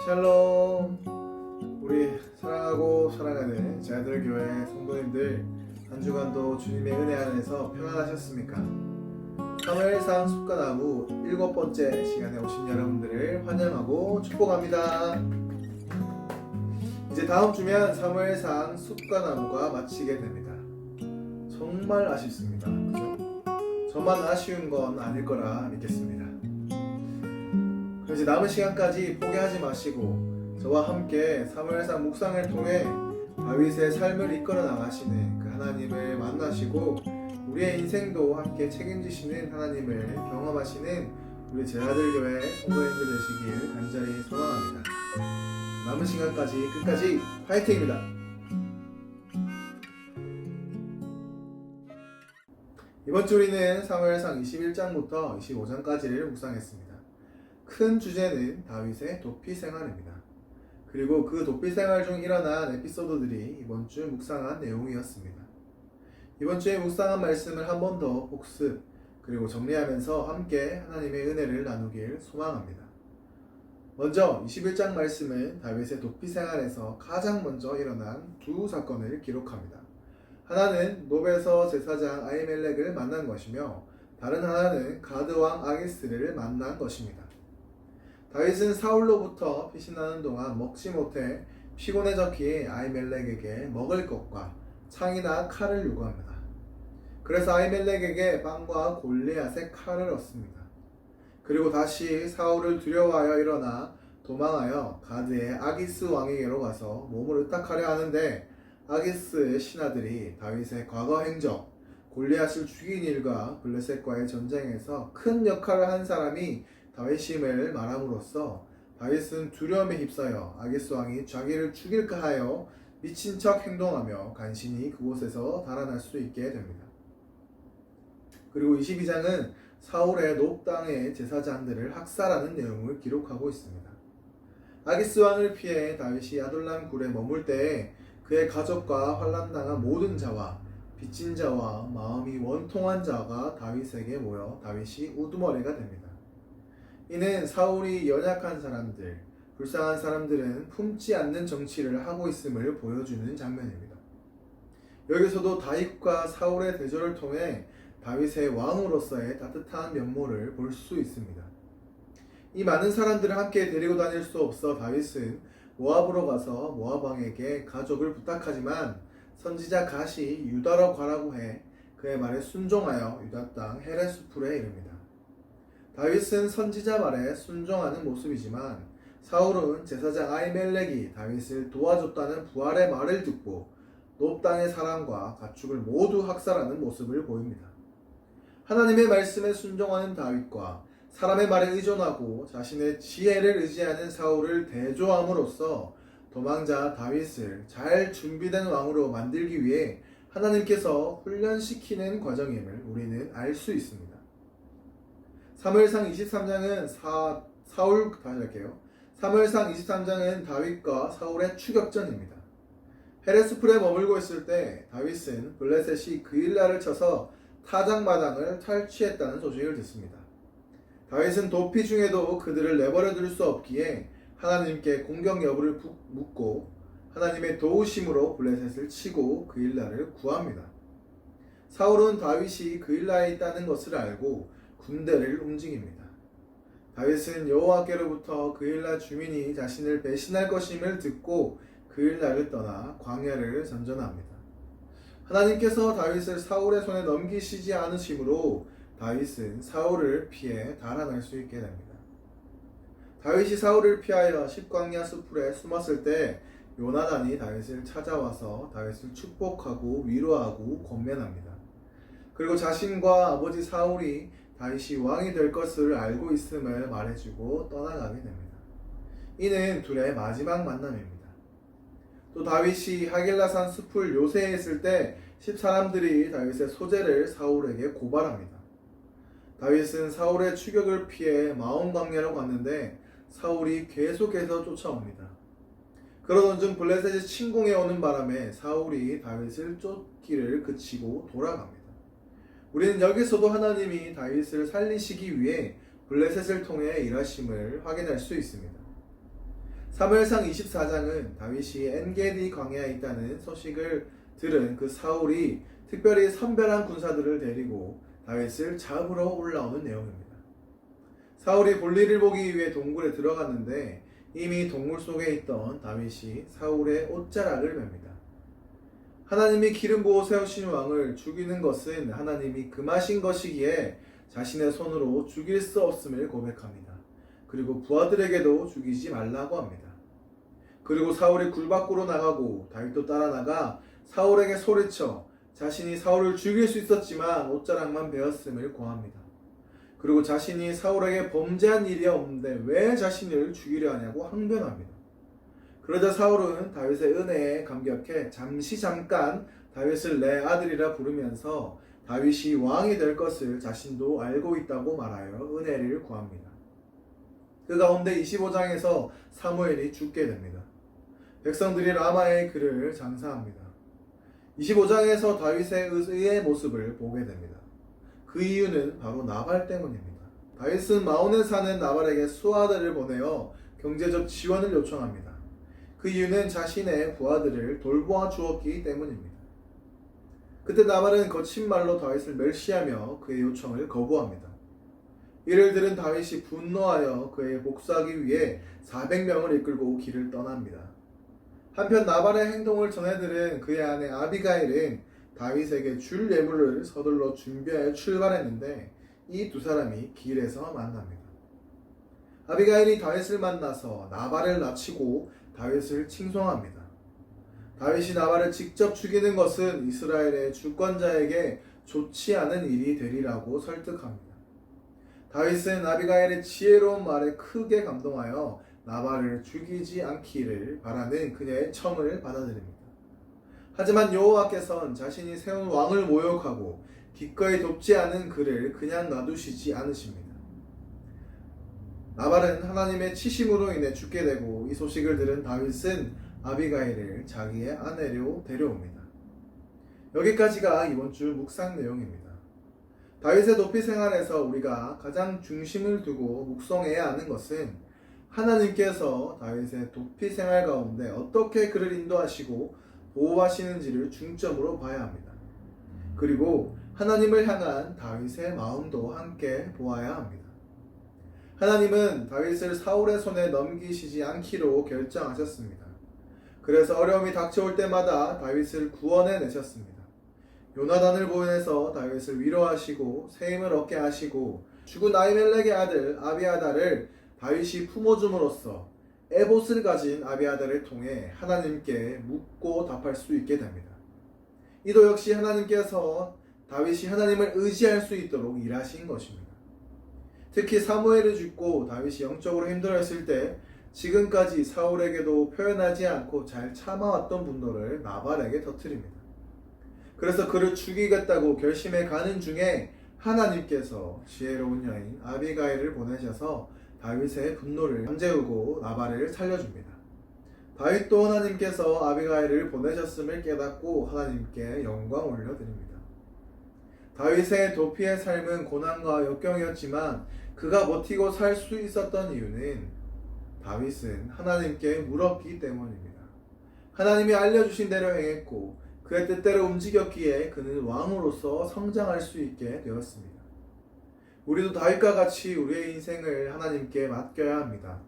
샬롬. 우리 사랑하고 사랑하는 제아들교회 성도님들, 한 주간도 주님의 은혜 안에서 평안하셨습니까? 사무엘상 숲과나무 7번째 시간에 오신 여러분들을 환영하고 축복합니다. 이제 다음 주면 사무엘상 숲과나무가 마치게 됩니다. 정말 아쉽습니다. 그죠? 저만 아쉬운 건 아닐 거라 믿겠습니다. 이제 남은 시간까지 포기하지 마시고 저와 함께 사무엘상 묵상을 통해 다윗의 삶을 이끌어 나가시는 그 하나님을 만나시고 우리의 인생도 함께 책임지시는 하나님을 경험하시는 우리 제아들교회 성도님들 되시길 간절히 소망합니다. 남은 시간까지 끝까지 파이팅입니다. 이번 주 우리는 사무엘상 21장부터 25장까지를 묵상했습니다. 큰 주제는 다윗의 도피 생활입니다. 그리고 그 도피 생활 중 일어난 에피소드들이 이번 주 묵상한 내용이었습니다. 이번 주에 묵상한 말씀을 한 번 더 복습 그리고 정리하면서 함께 하나님의 은혜를 나누길 소망합니다. 먼저 21장 말씀은 다윗의 도피 생활에서 가장 먼저 일어난 두 사건을 기록합니다. 하나는 노베서 제사장 아히멜렉을 만난 것이며 다른 하나는 가드왕 아기스를 만난 것입니다. 다윗은 사울로부터 피신하는 동안 먹지 못해 피곤해졌기에 아히멜렉에게 먹을 것과 창이나 칼을 요구합니다. 그래서 아히멜렉에게 빵과 골리앗의 칼을 얻습니다. 그리고 다시 사울을 두려워하여 일어나 도망하여 가드의 아기스 왕에게로 가서 몸을 의탁하려 하는데 아기스의 신하들이 다윗의 과거 행적, 골리앗을 죽인 일과 블레셋과의 전쟁에서 큰 역할을 한 사람이 다윗임을 말함으로써 다윗은 두려움에 휩싸여 아기스 왕이 자기를 죽일까 하여 미친 척 행동하며 간신히 그곳에서 달아날 수 있게 됩니다. 그리고 22장은 사울의 높당의 제사장들을 학살하는 내용을 기록하고 있습니다. 아기스 왕을 피해 다윗이 아둘람 굴에 머물 때에 그의 가족과 환난당한 모든 자와 빚진 자와 마음이 원통한 자가 다윗에게 모여 다윗이 우두머리가 됩니다. 이는 사울이 연약한 사람들, 불쌍한 사람들은 품지 않는 정치를 하고 있음을 보여주는 장면입니다. 여기서도 다윗과 사울의 대조를 통해 다윗의 왕으로서의 따뜻한 면모를 볼 수 있습니다. 이 많은 사람들을 함께 데리고 다닐 수 없어 다윗은 모압으로 가서 모압 왕에게 가족을 부탁하지만 선지자 갓이 유다로 가라고 해 그의 말에 순종하여 유다 땅 헤레스풀에 이릅니다. 다윗은 선지자 말에 순종하는 모습이지만 사울은 제사장 아히멜렉이 다윗을 도와줬다는 부활의 말을 듣고 높당의 사람과 가축을 모두 학살하는 모습을 보입니다. 하나님의 말씀에 순종하는 다윗과 사람의 말에 의존하고 자신의 지혜를 의지하는 사울을 대조함으로써 도망자 다윗을 잘 준비된 왕으로 만들기 위해 하나님께서 훈련시키는 과정임을 우리는 알 수 있습니다. 사무엘상 23장은 사무엘상 23장은 다윗과 사울의 추격전입니다. 헤레스풀에 머물고 있을 때 다윗은 블레셋이 그일라를 쳐서 타작마당을 탈취했다는 소식을 듣습니다. 다윗은 도피 중에도 그들을 내버려 둘 수 없기에 하나님께 공격 여부를 묻고 하나님의 도우심으로 블레셋을 치고 그일라를 구합니다. 사울은 다윗이 그일라에 있다는 것을 알고 군대를 움직입니다. 다윗은 여호와께로부터 그일라 주민이 자신을 배신할 것임을 듣고 그일라를 떠나 광야를 전전합니다. 하나님께서 다윗을 사울의 손에 넘기시지 않으시므로 다윗은 사울을 피해 달아날 수 있게 됩니다. 다윗이 사울을 피하여 십광야 수풀에 숨었을 때 요나단이 다윗을 찾아와서 다윗을 축복하고 위로하고 권면합니다. 그리고 자신과 아버지 사울이 다윗이 왕이 될 것을 알고 있음을 말해주고 떠나가게 됩니다. 이는 둘의 마지막 만남입니다. 또 다윗이 하길라산 숲을 요새했을 때 10사람들이 다윗의 소재를 사울에게 고발합니다. 다윗은 사울의 추격을 피해 마온 광야로 갔는데 사울이 계속해서 쫓아옵니다. 그러던 중 블레셋이 침공해 오는 바람에 사울이 다윗을 쫓기를 그치고 돌아갑니다. 우리는 여기서도 하나님이 다윗을 살리시기 위해 블레셋을 통해 일하심을 확인할 수 있습니다. 사무엘상 24장은 다윗이 엔게디 광야에 있다는 소식을 들은 그 사울이 특별히 선별한 군사들을 데리고 다윗을 잡으러 올라오는 내용입니다. 사울이 볼일을 보기 위해 동굴에 들어갔는데 이미 동굴 속에 있던 다윗이 사울의 옷자락을 맵니다. 하나님이 기름 부어 세우신 왕을 죽이는 것은 하나님이 금하신 것이기에 자신의 손으로 죽일 수 없음을 고백합니다. 그리고 부하들에게도 죽이지 말라고 합니다. 그리고 사울이 굴 밖으로 나가고 다윗도 따라 나가 사울에게 소리쳐 자신이 사울을 죽일 수 있었지만 옷자락만 베었음을 고합니다. 그리고 자신이 사울에게 범죄한 일이 없는데 왜 자신을 죽이려 하냐고 항변합니다. 그러자 사울은 다윗의 은혜에 감격해 잠깐 다윗을 내 아들이라 부르면서 다윗이 왕이 될 것을 자신도 알고 있다고 말하여 은혜를 구합니다. 그 가운데 25장에서 사무엘이 죽게 됩니다. 백성들이 라마의 그를 장사합니다. 25장에서 다윗의 의의 모습을 보게 됩니다. 그 이유는 바로 나발 때문입니다. 다윗은 마온에 사는 나발에게 수하들을 보내어 경제적 지원을 요청합니다. 그 이유는 자신의 부하들을 돌보아 주었기 때문입니다. 그때 나발은 거친 말로 다윗을 멸시하며 그의 요청을 거부합니다. 이를 들은 다윗이 분노하여 그에게 복수하기 위해 400명을 이끌고 길을 떠납니다. 한편 나발의 행동을 전해들은 그의 아내 아비가일은 다윗에게 줄 예물을 서둘러 준비하여 출발했는데 이 두 사람이 길에서 만납니다. 아비가일이 다윗을 만나서 나발을 납치고 다윗을 칭송합니다. 다윗이 나발을 직접 죽이는 것은 이스라엘의 주권자에게 좋지 않은 일이 되리라고 설득합니다. 다윗은 아비가일의 지혜로운 말에 크게 감동하여 나발을 죽이지 않기를 바라는 그녀의 청을 받아들입니다. 하지만 여호와께서는 자신이 세운 왕을 모욕하고 기꺼이 돕지 않은 그를 그냥 놔두시지 않으십니다. 나발은 하나님의 치심으로 인해 죽게 되고 이 소식을 들은 다윗은 아비가일을 자기의 아내로 데려옵니다. 여기까지가 이번 주 묵상 내용입니다. 다윗의 도피 생활에서 우리가 가장 중심을 두고 묵상해야 하는 것은 하나님께서 다윗의 도피 생활 가운데 어떻게 그를 인도하시고 보호하시는지를 중점으로 봐야 합니다. 그리고 하나님을 향한 다윗의 마음도 함께 보아야 합니다. 하나님은 다윗을 사울의 손에 넘기시지 않기로 결정하셨습니다. 그래서 어려움이 닥쳐올 때마다 다윗을 구원해 내셨습니다. 요나단을 보내서 다윗을 위로하시고 새 힘을 얻게 하시고 죽은 아히멜렉의 아들 아비아달을 다윗이 품어줌으로써 에봇을 가진 아비아달을 통해 하나님께 묻고 답할 수 있게 됩니다. 이도 역시 하나님께서 다윗이 하나님을 의지할 수 있도록 일하신 것입니다. 특히 사무엘을 죽고 다윗이 영적으로 힘들어했을 때 지금까지 사울에게도 표현하지 않고 잘 참아왔던 분노를 나발에게 터뜨립니다. 그래서 그를 죽이겠다고 결심해 가는 중에 하나님께서 지혜로운 여인 아비가일을 보내셔서 다윗의 분노를 잠재우고 나발을 살려줍니다. 다윗도 하나님께서 아비가일을 보내셨음을 깨닫고 하나님께 영광 올려드립니다. 다윗의 도피의 삶은 고난과 역경이었지만 그가 버티고 살 수 있었던 이유는 다윗은 하나님께 물었기 때문입니다. 하나님이 알려주신 대로 행했고 그의 뜻대로 움직였기에 그는 왕으로서 성장할 수 있게 되었습니다. 우리도 다윗과 같이 우리의 인생을 하나님께 맡겨야 합니다.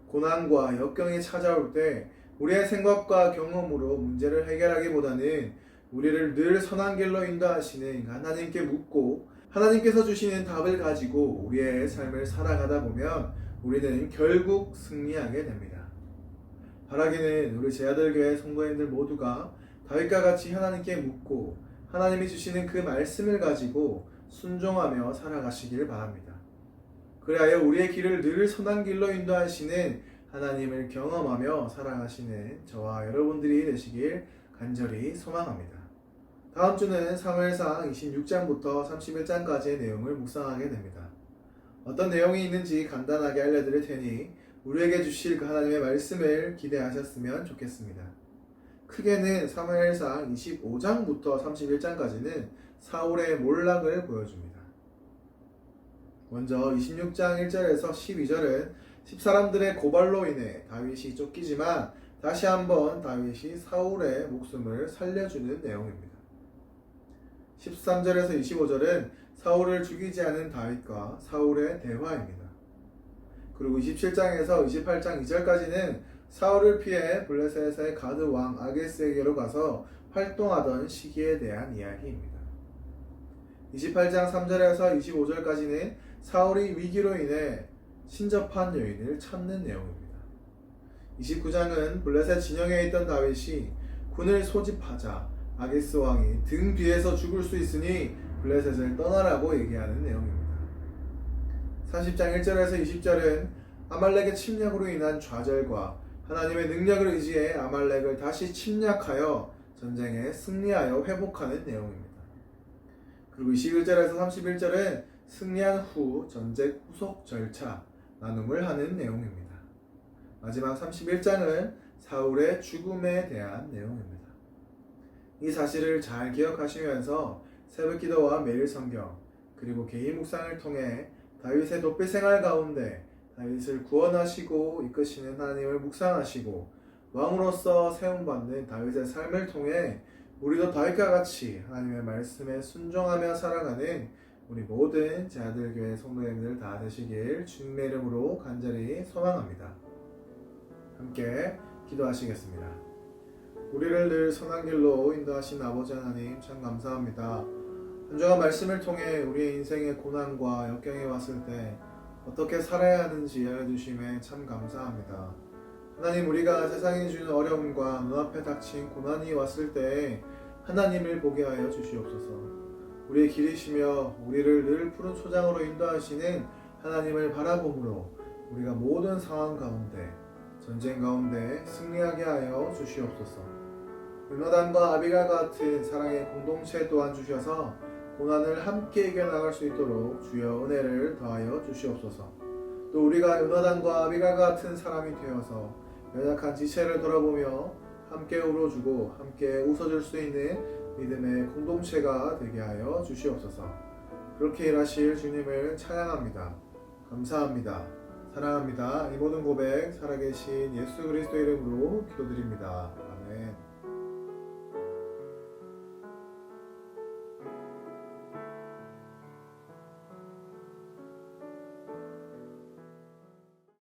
고난과 역경이 찾아올 때 우리의 생각과 경험으로 문제를 해결하기보다는 우리를 늘 선한 길로 인도하시는 하나님께 묻고 하나님께서 주시는 답을 가지고 우리의 삶을 살아가다 보면 우리는 결국 승리하게 됩니다. 바라기는 우리 제아들교회 성도님들 모두가 다윗과 같이 하나님께 묻고 하나님이 주시는 그 말씀을 가지고 순종하며 살아가시길 바랍니다. 그리하여 우리의 길을 늘 선한 길로 인도하시는 하나님을 경험하며 살아가시는 저와 여러분들이 되시길 간절히 소망합니다. 다음 주는 사무엘상 26장부터 31장까지의 내용을 묵상하게 됩니다. 어떤 내용이 있는지 간단하게 알려드릴 테니 우리에게 주실 그 하나님의 말씀을 기대하셨으면 좋겠습니다. 크게는 사무엘상 25장부터 31장까지는 사울의 몰락을 보여줍니다. 먼저 26장 1절에서 12절은 집사람들의 고발로 인해 다윗이 쫓기지만 다시 한번 다윗이 사울의 목숨을 살려주는 내용입니다. 13절에서 25절은 사울을 죽이지 않은 다윗과 사울의 대화입니다. 그리고 27장에서 28장 2절까지는 사울을 피해 블레셋의 가드 왕 아게스에게로 가서 활동하던 시기에 대한 이야기입니다. 28장 3절에서 25절까지는 사울이 위기로 인해 신접한 여인을 찾는 내용입니다. 29장은 블레셋 진영에 있던 다윗이 군을 소집하자 아게스 왕이 등 뒤에서 죽을 수 있으니 블레셋을 떠나라고 얘기하는 내용입니다. 30장 1절에서 20절은 아말렉의 침략으로 인한 좌절과 하나님의 능력을 의지해 아말렉을 다시 침략하여 전쟁에 승리하여 회복하는 내용입니다. 그리고 21절에서 31절은 승리한 후 전쟁 후속 절차, 나눔을 하는 내용입니다. 마지막 31장은 사울의 죽음에 대한 내용입니다. 이 사실을 잘 기억하시면서 새벽기도와 매일 성경 그리고 개인 묵상을 통해 다윗의 도피 생활 가운데 다윗을 구원하시고 이끄시는 하나님을 묵상하시고 왕으로서 세움받는 다윗의 삶을 통해 우리도 다윗과 같이 하나님의 말씀에 순종하며 살아가는 우리 모든 제아들교회 성도님들 다 되시길 주님의 이름으로 간절히 소망합니다. 함께 기도하시겠습니다. 우리를 늘 선한 길로 인도하신 아버지 하나님 참 감사합니다. 한 주간 말씀을 통해 우리의 인생의 고난과 역경이 왔을 때 어떻게 살아야 하는지 알려주심에 참 감사합니다. 하나님, 우리가 세상이 주는 어려움과 눈앞에 닥친 고난이 왔을 때 하나님을 보게 하여 주시옵소서. 우리의 길이시며 우리를 늘 푸른 초장으로 인도하시는 하나님을 바라봄으로 우리가 모든 상황 가운데 전쟁 가운데 승리하게 하여 주시옵소서. 요나단과 아비갈과 같은 사랑의 공동체 또한 주셔서 고난을 함께 이겨나갈 수 있도록 주여 은혜를 더하여 주시옵소서. 또 우리가 요나단과 아비갈과 같은 사람이 되어서 연약한 지체를 돌아보며 함께 울어주고 함께 웃어줄 수 있는 믿음의 공동체가 되게 하여 주시옵소서. 그렇게 일하실 주님을 찬양합니다. 감사합니다. 사랑합니다. 이 모든 고백 살아계신 예수 그리스도 이름으로 기도드립니다. 아멘.